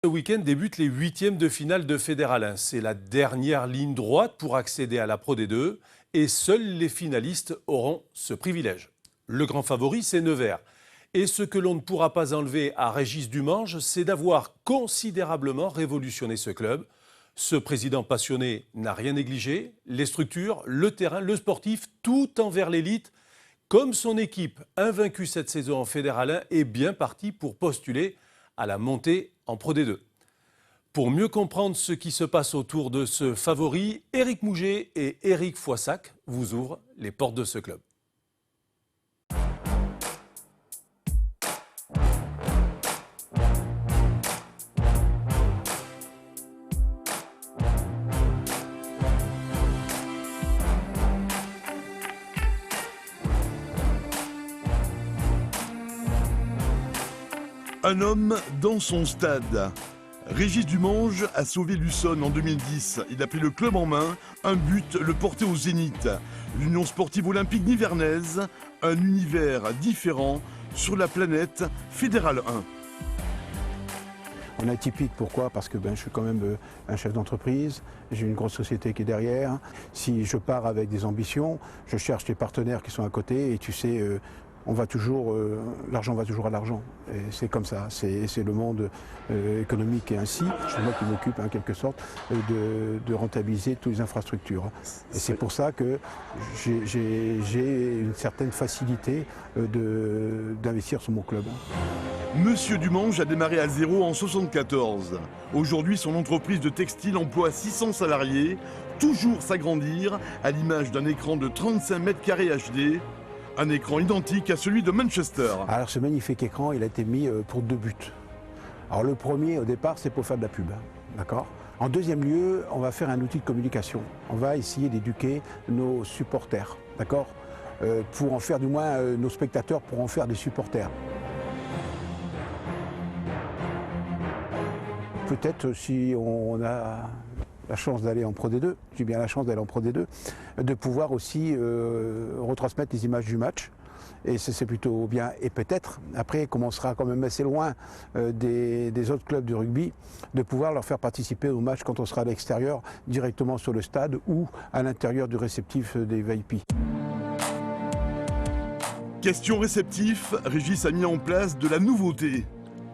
Ce week-end débutent les huitièmes de finale de Fédéral 1. C'est la dernière ligne droite pour accéder à la Pro D2 et seuls les finalistes auront ce privilège. Le grand favori, c'est Nevers. Et ce que l'on ne pourra pas enlever à Régis Dumange, c'est d'avoir considérablement révolutionné ce club. Ce président passionné n'a rien négligé. Les structures, le terrain, le sportif, tout envers l'élite. Comme son équipe, invaincue cette saison en Fédéral 1, est bien partie pour postuler à la montée en Pro D2. Pour mieux comprendre ce qui se passe autour de ce favori, Éric Mouget et Éric Foissac vous ouvrent les portes de ce club. Un homme dans son stade. Régis Dumange a sauvé l'Ussonne en 2010. Il a pris le club en main, un but, le porter au Zénith. L'Union sportive olympique nivernaise, un univers différent sur la planète Fédéral 1. On est atypique, pourquoi? Parce que je suis quand même un chef d'entreprise, j'ai une grosse société qui est derrière. Si je pars avec des ambitions, je cherche des partenaires qui sont à côté et tu sais, l'argent va toujours à l'argent. Et c'est comme ça, c'est le monde économique est ainsi. C'est moi qui m'occupe en quelque sorte de rentabiliser toutes les infrastructures. Et c'est pour ça que j'ai une certaine facilité d'investir sur mon club. Monsieur Dumange a démarré à zéro en 1974. Aujourd'hui, son entreprise de textile emploie 600 salariés, toujours s'agrandir à l'image d'un écran de 35 mètres carrés HD. Un écran identique à celui de Manchester. Alors ce magnifique écran, il a été mis pour 2 buts. Alors le premier, au départ, c'est pour faire de la pub, d'accord ? En deuxième lieu, on va faire un outil de communication. On va essayer d'éduquer nos supporters, d'accord ? Pour en faire, du moins, nos spectateurs pour en faire des supporters. Peut-être si on a la chance d'aller en Pro D2, j'ai bien la chance d'aller en Pro D2, de pouvoir aussi retransmettre les images du match. Et c'est plutôt bien. Et peut-être, après, comme on sera quand même assez loin des autres clubs du rugby, de pouvoir leur faire participer au match quand on sera à l'extérieur, directement sur le stade ou à l'intérieur du réceptif des VIP. Question réceptif, Régis a mis en place de la nouveauté.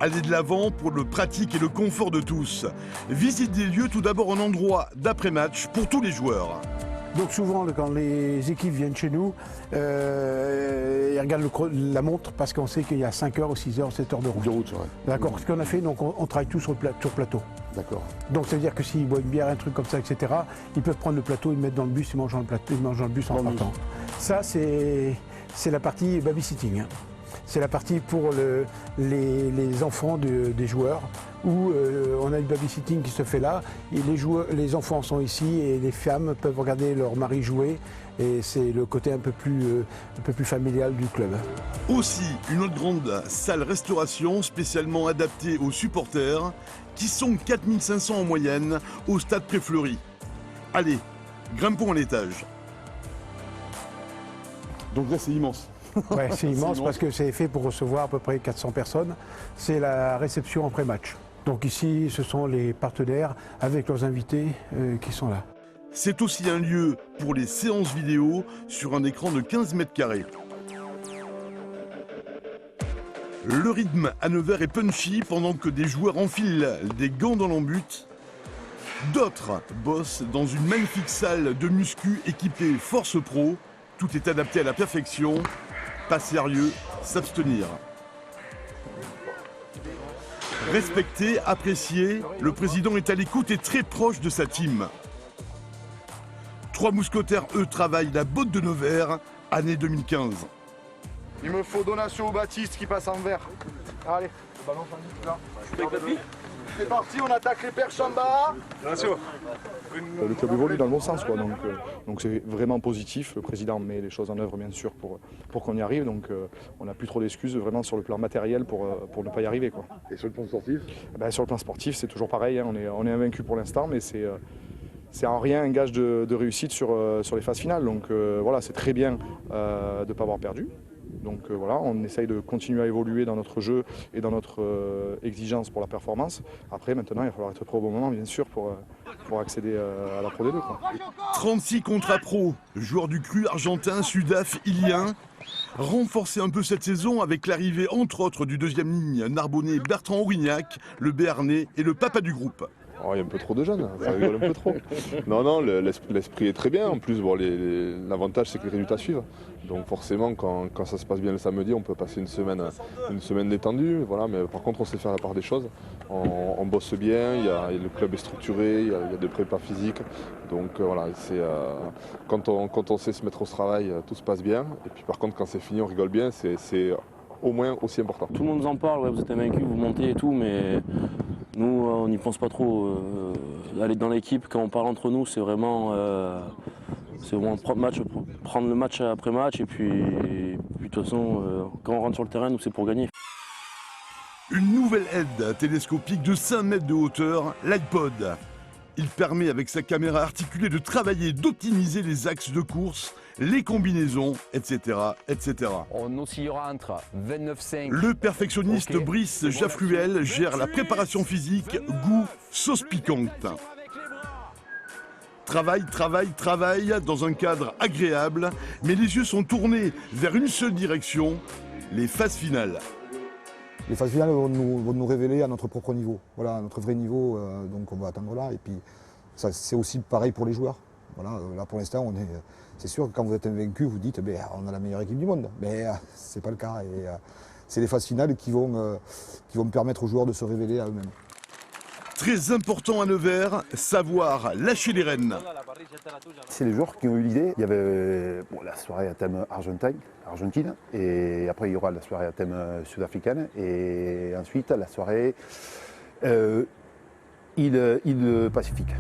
Aller de l'avant pour le pratique et le confort de tous. Visite des lieux tout d'abord en endroit d'après-match pour tous les joueurs. Donc souvent, quand les équipes viennent chez nous, ils regardent la montre parce qu'on sait qu'il y a 5 heures ou 6 heures, 7 heures de route. Ouais. D'accord. Ce qu'on a fait, donc on travaille tous sur plateau. D'accord. Donc ça veut dire que s'ils boivent une bière, un truc comme ça, etc., ils peuvent prendre le plateau, ils le mettent dans le bus, ils mangent dans le plateau, ils mangent dans le bus en partant. Ça, c'est la partie babysitting. C'est la partie pour les enfants des joueurs où on a du babysitting qui se fait là. Et les enfants sont ici et les femmes peuvent regarder leur mari jouer. Et c'est le côté un peu plus familial du club. Aussi, une autre grande salle restauration spécialement adaptée aux supporters qui sont 4500 en moyenne au stade Préfleury. Allez, grimpons à l'étage. Donc là, c'est immense. Ouais, c'est immense parce que c'est fait pour recevoir à peu près 400 personnes. C'est la réception après match. Donc ici, ce sont les partenaires avec leurs invités qui sont là. C'est aussi un lieu pour les séances vidéo sur un écran de 15 mètres carrés. Le rythme à Nevers est punchy pendant que des joueurs enfilent des gants dans l'embut. D'autres bossent dans une magnifique salle de muscu équipée Force Pro. Tout est adapté à la perfection. Pas sérieux, s'abstenir. Respecté, apprécié, le président est à l'écoute et très proche de sa team. 3 mousquetaires, eux, travaillent la botte de Nevers, année 2015. Il me faut donation au Baptiste qui passe en vert. Allez, le ballon là. C'est parti, on attaque les perches en bas. Donation. Le club évolue dans le bon sens, quoi. Donc c'est vraiment positif. Le président met les choses en œuvre, bien sûr, pour qu'on y arrive. Donc on n'a plus trop d'excuses vraiment sur le plan matériel pour ne pas y arriver, quoi. Et sur le plan sportif? Sur le plan sportif, c'est toujours pareil, hein. On est invaincu pour l'instant, mais c'est en rien un gage de réussite sur les phases finales. Donc voilà, c'est très bien de ne pas avoir perdu. Donc voilà, on essaye de continuer à évoluer dans notre jeu et dans notre exigence pour la performance. Après, maintenant, il va falloir être prêt au bon moment, bien sûr, pour accéder à la Pro D2. Quoi. 36 contrats pro, joueurs du cru argentin, Sudaf, Ilien. Renforcé un peu cette saison avec l'arrivée, entre autres, du deuxième ligne narbonnais Bertrand Aurignac, le Béarnais et le papa du groupe. Oh, il y a un peu trop de jeunes, ça rigole un peu trop. Non, l'esprit est très bien. En plus, bon, l'avantage, c'est que les résultats suivent. Donc forcément, quand ça se passe bien le samedi, on peut passer une semaine détendue. Voilà, mais par contre, on sait faire la part des choses. On bosse bien, le club est structuré, il y a des prépas physiques. Donc voilà, quand on sait se mettre au travail, tout se passe bien. Et puis par contre, quand c'est fini, on rigole bien. C'est au moins aussi important. Tout le monde nous en parle, ouais, vous êtes invaincu, vous montez et tout, mais nous, on n'y pense pas trop. Aller dans l'équipe, quand on parle entre nous, c'est vraiment prendre le match après match, et puis de toute façon, quand on rentre sur le terrain, nous, c'est pour gagner. Une nouvelle aide télescopique de 5 mètres de hauteur, l'iPod. Il permet avec sa caméra articulée de travailler, d'optimiser les axes de course, les combinaisons, etc. etc. On oscillera entre 29,5. Le perfectionniste Brice Jaffruel gère la préparation physique, goût, sauce piquante. Travail dans un cadre agréable, mais les yeux sont tournés vers une seule direction, les phases finales. Les phases finales vont nous révéler à notre propre niveau, voilà, à notre vrai niveau, donc on va attendre là. Et puis c'est aussi pareil pour les joueurs. Voilà, là pour l'instant, c'est sûr que quand vous êtes invaincu, vous dites on a la meilleure équipe du monde. Mais c'est pas le cas. Et c'est les phases finales qui vont permettre aux joueurs de se révéler à eux-mêmes. Très important à Nevers, savoir lâcher les rênes. C'est les joueurs qui ont eu l'idée. Il y avait la soirée à thème Argentine, et après il y aura la soirée à thème sud-africaine, et ensuite la soirée île Pacifique.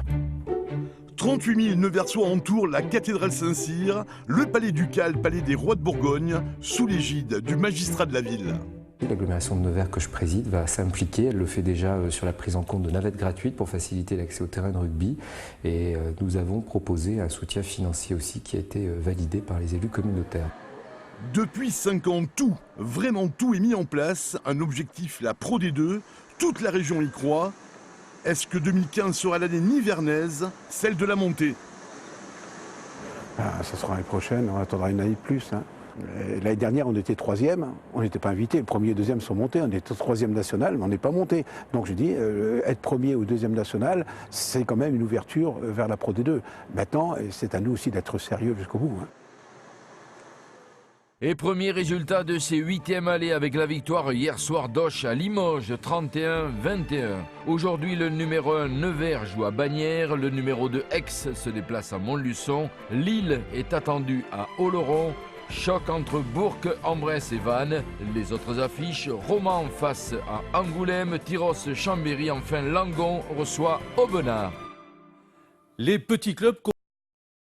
38 000 Neversois entourent la cathédrale Saint-Cyr, le palais ducal, palais des rois de Bourgogne, sous l'égide du magistrat de la ville. L'agglomération de Nevers que je préside va s'impliquer, elle le fait déjà sur la prise en compte de navettes gratuites pour faciliter l'accès au terrain de rugby, et nous avons proposé un soutien financier aussi qui a été validé par les élus communautaires. Depuis 5 ans, tout, vraiment tout est mis en place, un objectif, la Pro D2, toute la région y croit. Est-ce que 2015 sera l'année nivernaise, celle de la montée? Ça sera l'année prochaine, on attendra une année de plus. L'année dernière, on était 3e, on n'était pas invité. Le premier et le deuxième sont montés, on était 3e national, mais on n'est pas monté. Donc je dis, être premier ou deuxième national, c'est quand même une ouverture vers la Pro D2. Maintenant, c'est à nous aussi d'être sérieux jusqu'au bout. Et premier résultat de ces 8e allées avec la victoire hier soir d'Auch à Limoges, 31-21. Aujourd'hui, le numéro 1 Nevers joue à Bagnères, le numéro 2 Aix se déplace à Montluçon, Lille est attendu à Oloron. Choc entre Bourg, Ambrès et Vannes. Les autres affiches, Romans face à Angoulême, Tyrosse, Chambéry. Enfin, Langon reçoit Aubenas. Les petits clubs